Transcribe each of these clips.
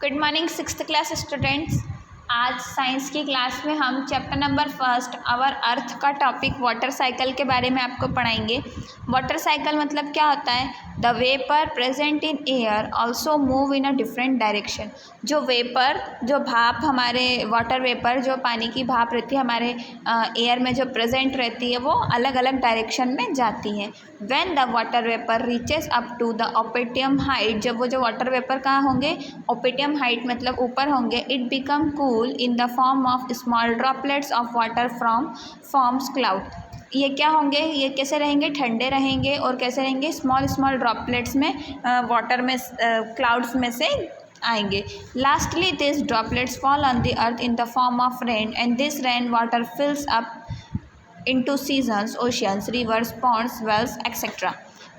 Good morning sixth class students. आज science की class में हम chapter number first our earth का टॉपिक वाटर साइकिल के बारे में आपको पढ़ाएंगे। वाटर साइकिल मतलब क्या होता है? The vapour present in air also move in a different direction. जो वेपर, जो भाप, हमारे वाटर वेपर, जो पानी की भाप रहती है हमारे एयर में जो प्रेजेंट रहती है, वो अलग अलग डायरेक्शन में जाती है। When the water vapour reaches up to the optimum height, जब वो जो वाटर वेपर कहाँ होंगे? ओपिटियम हाइट मतलब ऊपर होंगे। It become cool in the form of small droplets of water from forms cloud. ये क्या होंगे? ये कैसे रहेंगे? ठंडे रहेंगे। और कैसे रहेंगे? स्मॉल स्मॉल ड्रॉपलेट्स में वाटर में क्लाउड्स में से आएंगे। Lastly this droplets fall on the earth in the form of rain and this rain water fills up into seasons, oceans, rivers, ponds, wells etcetera.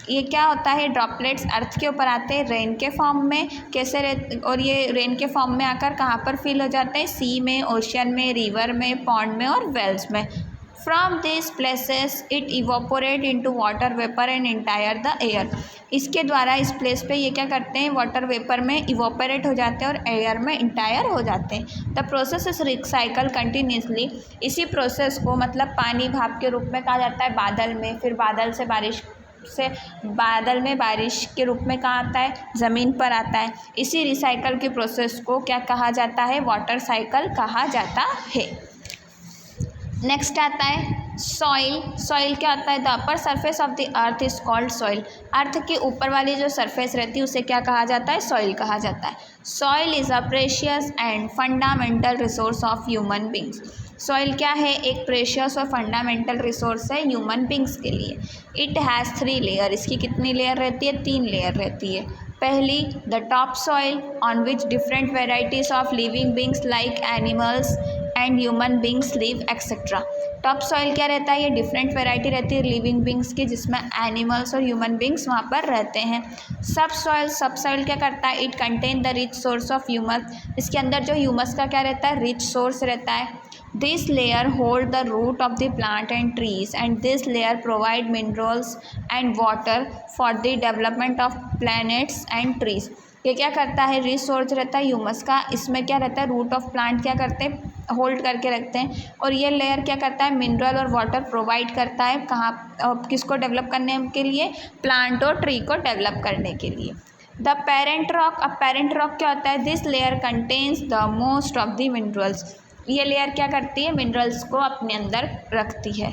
ये क्या होता है? ड्रॉपलेट्स अर्थ के ऊपर आते हैं रेन के फॉर्म में। कैसे और ये रेन के फॉर्म में आकर कहाँ पर फिल हो जाते हैं? सी में, ओशियन में, रिवर में, पॉन्ड में और वेल्स में। From this places it evaporate into water vapour and entire the air. इसके द्वारा इस प्लेस पे ये क्या करते हैं? वाटर वेपर में इवोपोरेट हो जाते हैं और एयर में इंटायर हो जाते हैं। The process is recycle continuously. इसी प्रोसेस को मतलब पानी भाप के रूप में कहा जाता है बादल में, फिर बादल से बादल में बारिश के रूप में कहाँ आता है? ज़मीन पर आता है। इसी रिसाइकल के प्रोसेस को क्या कहा जाता है? वाटर साइकिल कहा जाता है। नेक्स्ट आता है सॉइल। सॉइल क्या होता है? The upper surface of the earth is called soil. Earth के ऊपर वाली जो सरफेस रहती है उसे क्या कहा जाता है? सॉइल कहा जाता है। Soil is a precious and fundamental resource of human beings. Soil क्या है? एक प्रेशियस और फंडामेंटल रिसोर्स है ह्यूमन बींग्स के लिए। It has 3 layer. इसकी कितनी लेयर रहती है? 3 लेयर रहती है। पहली, the top soil on which different varieties of living beings like animals and human beings live etcetera. Top soil क्या रहता है? ये डिफरेंट वेराइटी रहती है लिविंग बींग्स की, जिसमें एनिमल्स और ह्यूमन बींग्स वहाँ पर रहते हैं। सब सॉइल क्या करता है? It contain the rich source of humus. इसके अंदर जो ह्यूमस का क्या रहता है? रिच सोर्स रहता है। This layer hold the root of the plant and trees and this layer provide minerals and water for the development of planets and trees। ये क्या करता है? रिसोर्स रहता है ह्यूमस का। इसमें क्या रहता है? रूट ऑफ प्लांट क्या करते हैं? होल्ड करके रखते हैं। और ये लेयर क्या करता है? मिनरल और वाटर प्रोवाइड करता है। कहाँ, किसको डेवलप करने के लिए? प्लांट और ट्री को डेवलप करने के लिए। The parent rock. अब पेरेंट रॉक क्या होता है? This layer contains the most of the minerals. ये लेयर क्या करती है? मिनरल्स को अपने अंदर रखती है।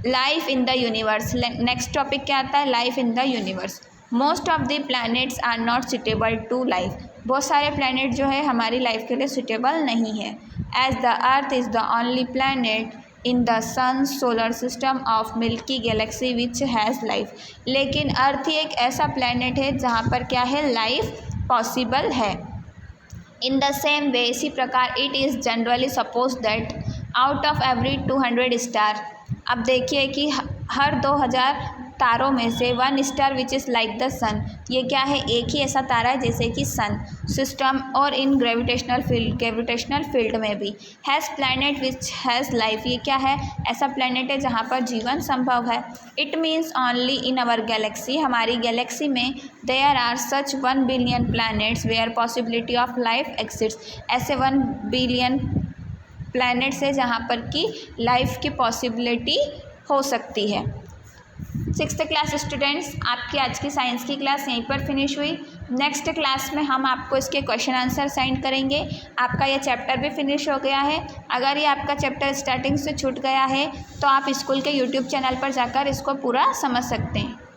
Life in the universe. Next topic क्या आता है? Life in the universe. Most of the planets are not suitable to life. बहुत सारे प्लैनेट जो है हमारी लाइफ के लिए सुटेबल नहीं है। As the earth is the only planet in the sun solar system of milky galaxy which has life. लेकिन अर्थ ही एक ऐसा प्लैनेट है जहाँ पर क्या है? लाइफ पॉसिबल है। इन द सेम वे, इसी प्रकार, it is generally suppose that out of every 200 star. अब देखिए कि हर 2000 तारों में से 1 star which is like the sun. ये क्या है? एक ही ऐसा तारा है जैसे कि सन सिस्टम। और इन ग्रेविटेशनल फील्ड में भी has planet which has life. ये क्या है? ऐसा प्लैनेट है जहाँ पर जीवन संभव है। It means only in our galaxy. हमारी गैलेक्सी में there are such 1 billion planets where possibility of life exists. ऐसे 1 बिलियन प्लैनेट्स है जहाँ पर कि लाइफ की पॉसिबिलिटी हो सकती है। सिक्स्थ क्लास स्टूडेंट्स, आपकी आज की साइंस की क्लास यहीं पर फिनिश हुई। नेक्स्ट क्लास में हम आपको इसके क्वेश्चन आंसर सेंड करेंगे। आपका यह चैप्टर भी फिनिश हो गया है। अगर ये आपका चैप्टर स्टार्टिंग से छूट गया है तो आप स्कूल के यूट्यूब चैनल पर जाकर इसको पूरा समझ सकते हैं।